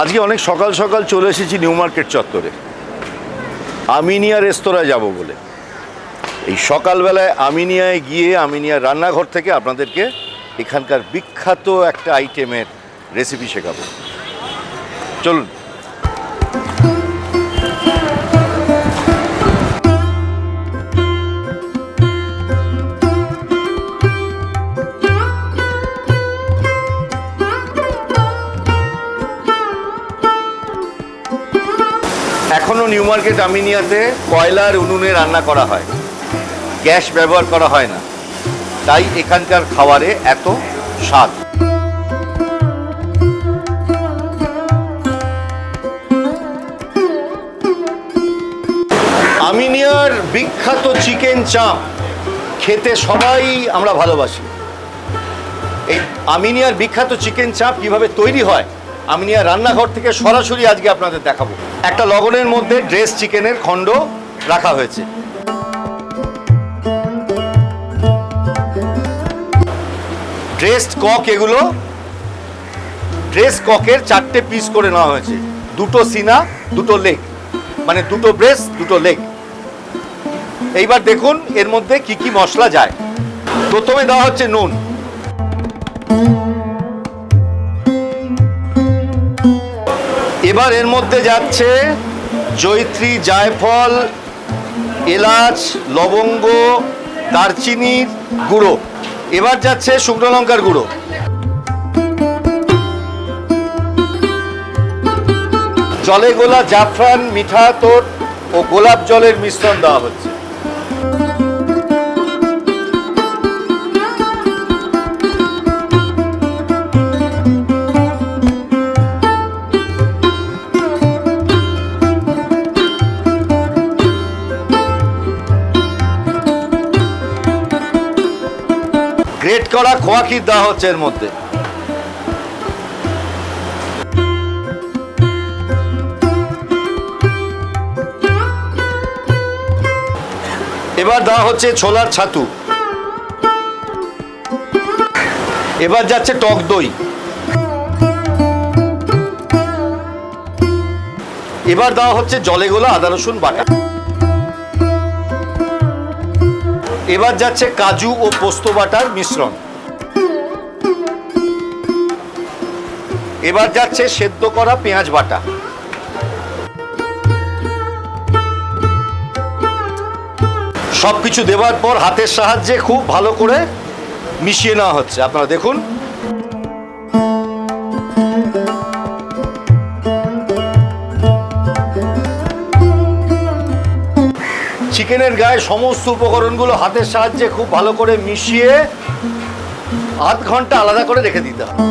আজকে অনেক সকাল সকাল চলে এসেছি নিউ মার্কেট চত্বরে আমিনিয়া রেস্তোরাঁ যাব বলে। এই সকালবেলায় আমিনিয়ায় গিয়ে আমিনিয়ার রান্নাঘর থেকে আপনাদেরকে এখানকার বিখ্যাত একটা আইটেমের রেসিপি শেখাবো। চলুন। এখনো নিউ মার্কেট আমিনিয়াতে কয়লার উনুনে রান্না করা হয়, গ্যাস ব্যবহার করা হয় না, তাই এখানকার খাবারে এত স্বাদ। আমিনিয়ার বিখ্যাত চিকেন চাপ খেতে সবাই আমরা ভালোবাসি। এই আমিনিয়ার বিখ্যাত চিকেন চাপ কিভাবে তৈরি হয় আমিনিয়া রান্নাঘর থেকে সরাসরি আজকে আপনাদের দেখাবো। একটা লগনের মধ্যে ড্রেস চিকেনের খণ্ড রাখা হয়েছে। ড্রেসড কক, এগুলো ড্রেস ককের 4টে পিস করে নেওয়া হয়েছে, 2টো সিনা 2টো লেগ, মানে 2টো ব্রেস্ট 2টো লেগ। এইবার দেখুন এর মধ্যে কি কি মশলা যায়। প্রথমে দেওয়া হচ্ছে নুন, এবার এর মধ্যে যাচ্ছে জয়িত্রী, জায়ফল, এলাচ, লবঙ্গ, দারচিনির গুঁড়ো। এবার যাচ্ছে শুকনো লঙ্কার গুঁড়ো, জলে গোলা জাফরান, মিঠা আতর ও গোলাপ জলের মিশ্রণ দেওয়া হচ্ছে। গ্রেট করা খোয়া ক্ষীর দেওয়া হচ্ছে এর মধ্যে। এবার দেওয়া হচ্ছে ছোলার ছাতু। এবার যাচ্ছে টক দই। এবার দেওয়া হচ্ছে জলে গোলা আদা রসুন বাটা। এবার যাচ্ছে কাজু ও পোস্ত বাটার মিশ্রণ। এবার যাচ্ছে সেদ্ধ করা পেঁয়াজ বাটা। সবকিছু দেওয়ার পর হাতের সাহায্যে খুব ভালো করে মিশিয়ে নেওয়া হচ্ছে। আপনারা দেখুন চিকেনের গায়ে সমস্ত উপকরণগুলো হাতের সাহায্যে খুব ভালো করে মিশিয়ে আধ ঘন্টা আলাদা করে রেখে দিতে হবে।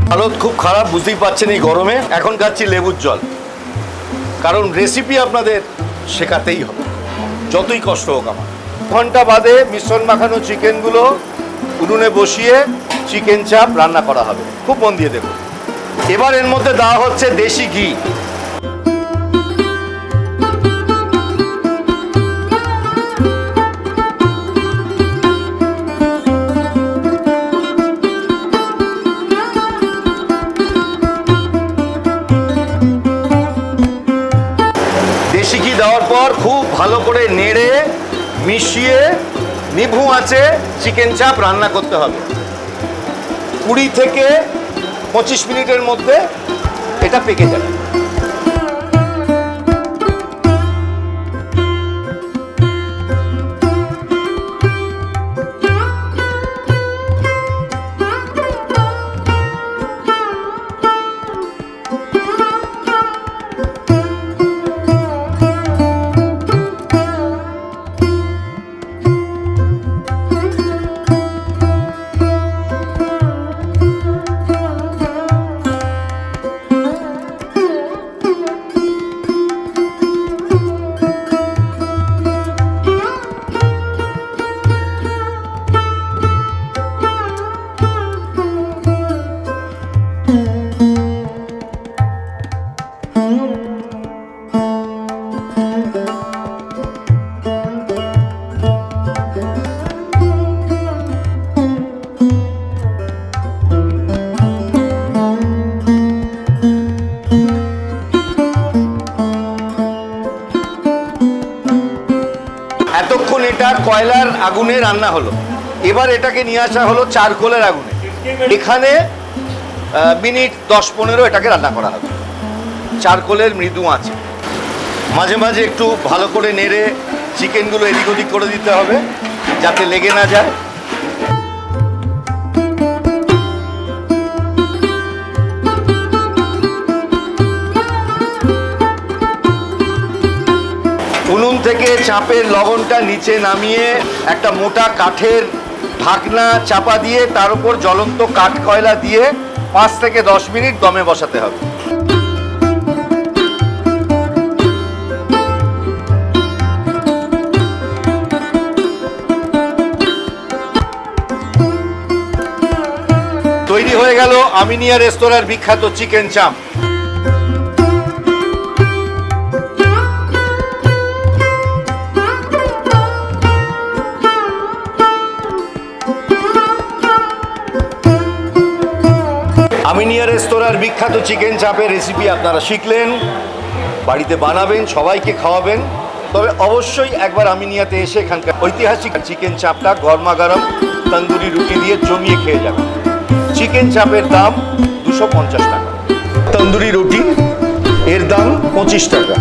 হালত খুব খারাপ, বুঝতেই পারছেন এই গরমে। এখন খাচ্ছি লেবুর জল, কারণ রেসিপি আপনাদের শেখাতেই হবে যতই কষ্ট হোক আমার। ঘন্টা বাদে মিশ্রণ মাখানো চিকেনগুলো উনুনে বসিয়ে চিকেন চাপ রান্না করা হবে। খুব মন দিয়ে দেখুন। এবার এর মধ্যে দেওয়া হচ্ছে দেশি ঘি। দেশি ঘি দেওয়ার পর খুব ভালো করে নেড়ে মিশিয়ে নিভু আঁচে চিকেন চাপ রান্না করতে হবে। 20 থেকে 25 মিনিটের মধ্যে এটা পেকে যাবে। এতক্ষণ এটা কয়লার আগুনে রান্না হলো, এবার এটাকে নিয়ে আসা হলো চারকোলের আগুনে। এখানে মিনিট 10-15 এটাকে রান্না করা হবে চারকোলের মৃদু আঁচে। মাঝে মাঝে একটু ভালো করে নেড়ে চিকেনগুলো এদিক ওদিক করে দিতে হবে যাতে লেগে না যায়। উনুন থেকে চাপের লবণটা নিচে নামিয়ে একটা মোটা কাঠের ঢাকনা চাপা দিয়ে তার উপর জ্বলন্ত কাঠ কয়লা দিয়ে 5 থেকে 10 মিনিট দমে বসাতে হবে। তৈরি হয়ে গেল আমিনিয়া রেস্তোরাঁর বিখ্যাত চিকেন চাপ। আমিনিয়া রেস্তোরাঁর বিখ্যাত চিকেন চাপের রেসিপি আপনারা শিখলেন, বাড়িতে বানাবেন, সবাইকে খাওয়াবেন। তবে অবশ্যই একবার আমিনিয়াতে এসে এখানকার ঐতিহাসিক চিকেন চাপটা গরমা গরম তন্দুরি রুটি দিয়ে জমিয়ে খেয়ে যাবেন। চিকেন চাপের দাম 250 টাকা, তন্দুরি রুটি এর দাম 25 টাকা।